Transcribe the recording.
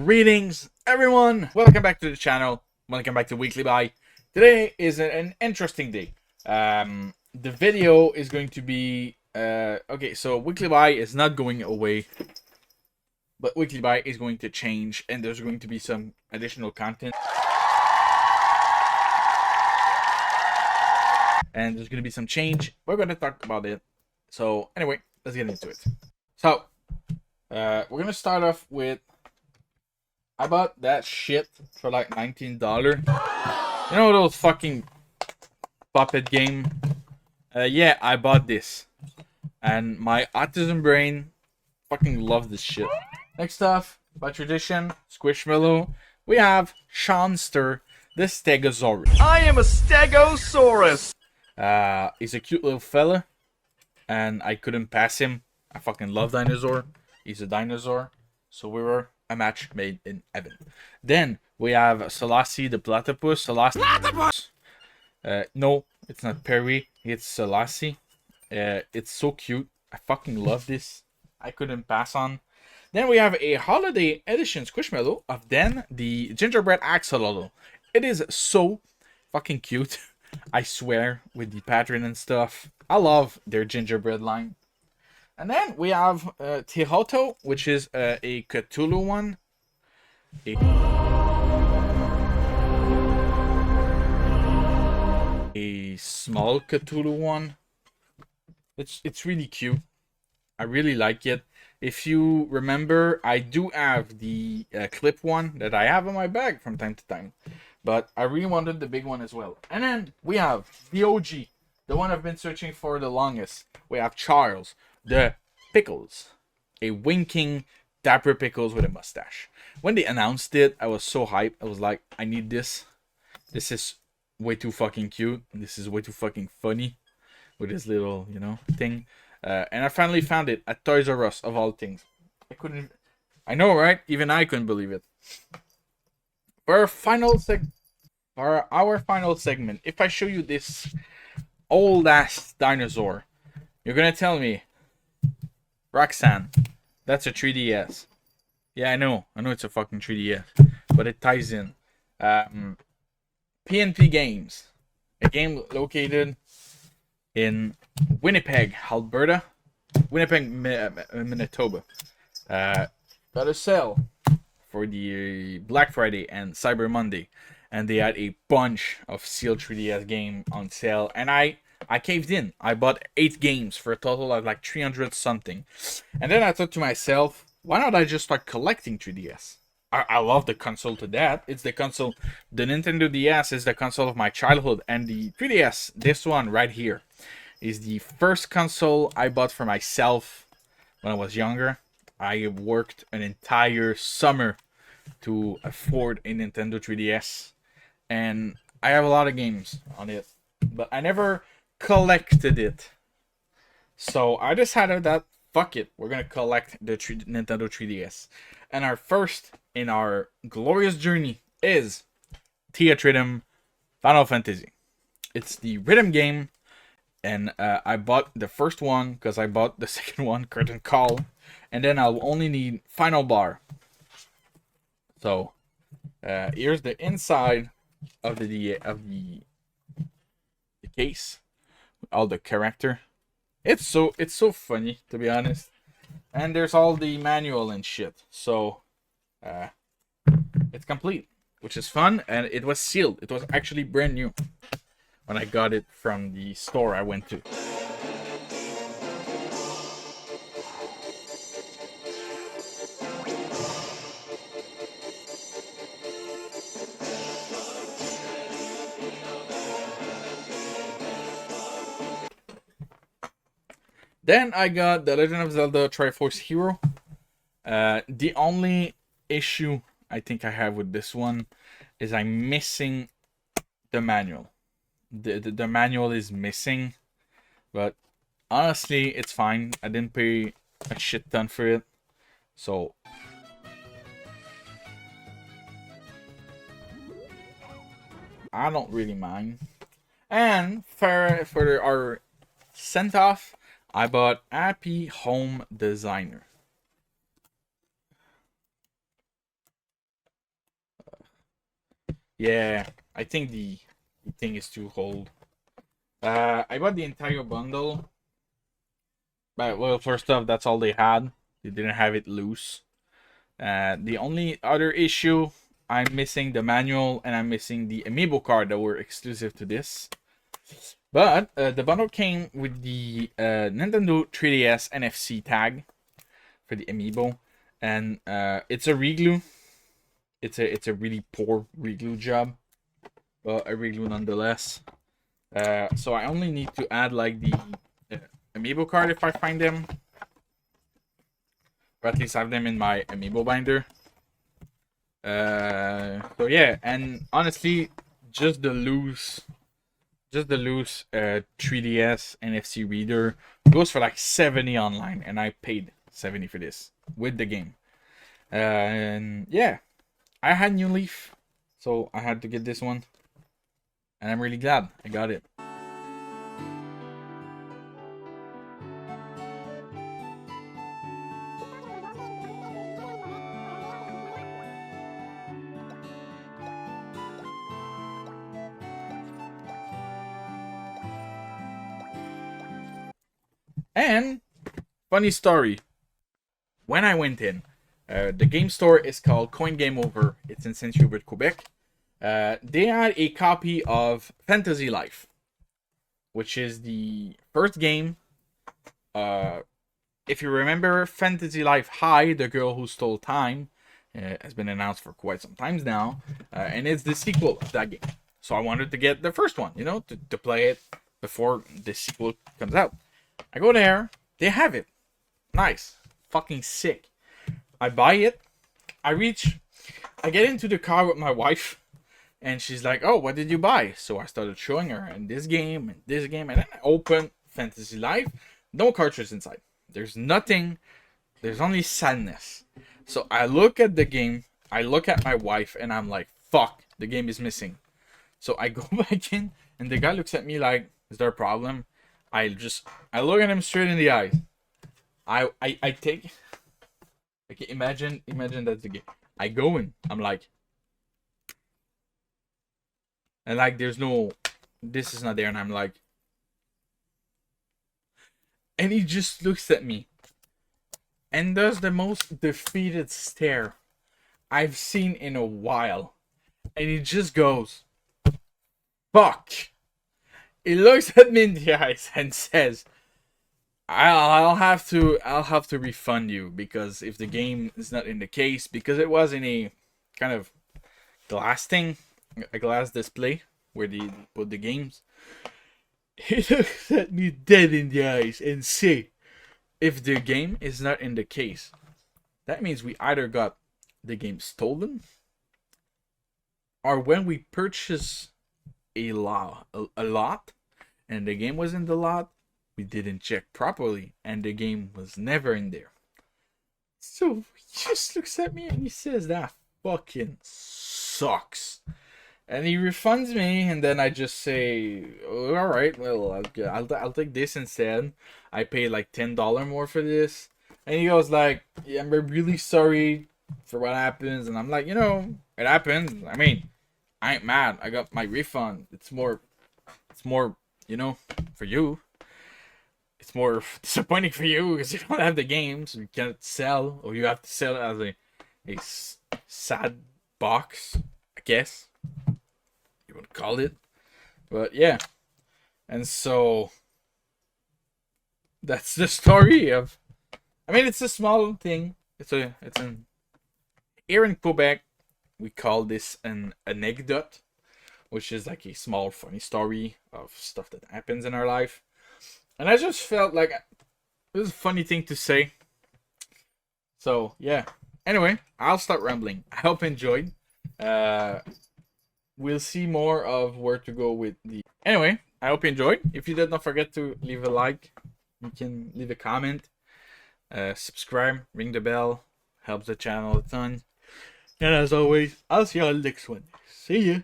Greetings, everyone. Welcome back to the channel. Welcome back to Weekly Buy. Today is an interesting day. The video is going to be okay. So Weekly Buy is not going away, but Weekly Buy is going to change, and there's going to be some additional content, and there's going to be some change. We're going to talk about it. So anyway, let's get into it. So we're going to start off with. I bought that shit for like $19. You know those fucking puppet game? Yeah, I bought this. And my autism brain fucking loves this shit. Next off, by tradition, Squishmallow, we have Seanster, the Stegosaurus. I am a Stegosaurus! He's a cute little fella. And I couldn't pass him. I fucking love dinosaur. He's a dinosaur. So we were a match made in heaven. Then we have Selassie the platypus. Platypus! No, it's not Perry. It's Selassie. It's so cute. I fucking love this. I couldn't pass on. Then we have a holiday edition Squishmallow of Den, the gingerbread axolotl. It is so fucking cute. I swear, with the pattern and stuff. I love their gingerbread line. And then we have CTHULHU, which is a Cthulhu one. A small Cthulhu one. It's really cute. I really like it. If you remember, I do have the clip one that I have in my bag from time to time. But I really wanted the big one as well. And then we have the OG. The one I've been searching for the longest. We have Charles, the Pickles. A winking, dapper Pickles with a mustache. When they announced it, I was so hyped. I was like, I need this. This is way too fucking cute. This is way too fucking funny. With this little, you know, thing. And I finally found it at Toys R Us, of all things. I know, right? Even I couldn't believe it. For our final segment, if I show you this old ass dinosaur, you're gonna tell me, Roxanne, that's a 3DS. Yeah, I know it's a fucking 3DS, but it ties in. PNP Games, a game located in Winnipeg, Alberta, Winnipeg, Manitoba. Got a sale for the Black Friday and Cyber Monday, and they had a bunch of sealed 3DS game on sale, and I caved in. I bought 8 games for a total of like 300 something. And then I thought to myself, why not I just start collecting 3DS? I love the console to that. It's the console. The Nintendo DS is the console of my childhood. And the 3DS, this one right here, is the first console I bought for myself when I was younger. I worked an entire summer to afford a Nintendo 3DS. And I have a lot of games on it. But I never collected it. So I decided that fuck it, we're gonna collect the Nintendo 3DS. And our first in our glorious journey is Theatrhythm Final Fantasy. It's the rhythm game, and I bought the first one because I bought the second one, Curtain Call, and then I'll only need Final Bar. So here's the inside of the case. All the character. It's so funny, to be honest. And there's all the manual and shit. So it's complete, which is fun, and it was sealed. It was actually brand new when I got it from the store I went to. Then I got The Legend of Zelda Triforce Hero. The only issue I think I have with this one is I'm missing the manual. The manual is missing, but honestly, it's fine. I didn't pay a shit ton for it, so I don't really mind. And for our sent off, I bought Happy Home Designer. Yeah, I think the thing is too old. I bought the entire bundle. But well, first off, that's all they had. They didn't have it loose. The only other issue, I'm missing the manual and I'm missing the amiibo card that were exclusive to this. But the bundle came with the Nintendo 3DS NFC tag for the amiibo, and it's a reglue. It's a really poor reglue job, but a reglue nonetheless. So I only need to add like the amiibo card if I find them, or at least have them in my amiibo binder. So yeah, and honestly, just the loose 3DS NFC reader goes for like 70 online, and I paid 70 for this with the game. And yeah, I had New Leaf, so I had to get this one, and I'm really glad I got it. And funny story, when I went in, the game store is called Coin Game Over. It's in Saint Hubert, Quebec. They had a copy of Fantasy Life, which is the first game. If you remember, Fantasy Life High, The Girl Who Stole Time, has been announced for quite some times now, and it's the sequel of that game. So I wanted to get the first one, to play it before the sequel comes out. I go there, they have it. Nice. Fucking sick. I buy it. I get into the car with my wife, and she's like, "Oh, what did you buy?" So I started showing her, and this game, and then I open Fantasy Life. No cartridge inside. There's nothing. There's only sadness. So I look at the game, I look at my wife, and I'm like, fuck, the game is missing. So I go back in, and the guy looks at me like, is there a problem? I look at him straight in the eyes. I take, okay, imagine that's the game. I go in, I'm like, and like there's no, this is not there, and I'm like, and he just looks at me and does the most defeated stare I've seen in a while, and he just goes, fuck. He looks at me in the eyes and says, I'll have to refund you, because if the game is not in the case, because it was in a kind of glass thing, a glass display where they put the games. He looks at me dead in the eyes and say, if the game is not in the case, that means we either got the game stolen, or when we purchase a lot and the game was in the lot, we didn't check properly and the game was never in there. So he just looks at me and he says, that fucking sucks. And he refunds me, and then I just say, oh, all right, well, I'll take this instead. I paid like $10 more for this. And he goes like, yeah, I'm really sorry for what happens. And I'm like, it happens. I mean, I ain't mad. I got my refund. It's more, for you. It's more disappointing for you because you don't have the games. You can't sell, or you have to sell it as a sad box, I guess you would call it. But yeah, and so that's the story of. I mean, it's a small thing. It's an here in Quebec, we call this an anecdote, which is like a small funny story of stuff that happens in our life. And I just felt like it was a funny thing to say. So yeah. Anyway, I'll stop rambling. I hope you enjoyed. We'll see more of where to go with the. Anyway, I hope you enjoyed. If you did, not forget to leave a like. You can leave a comment. Subscribe, ring the bell. Helps the channel a ton. And as always, I'll see you on the next one. See ya.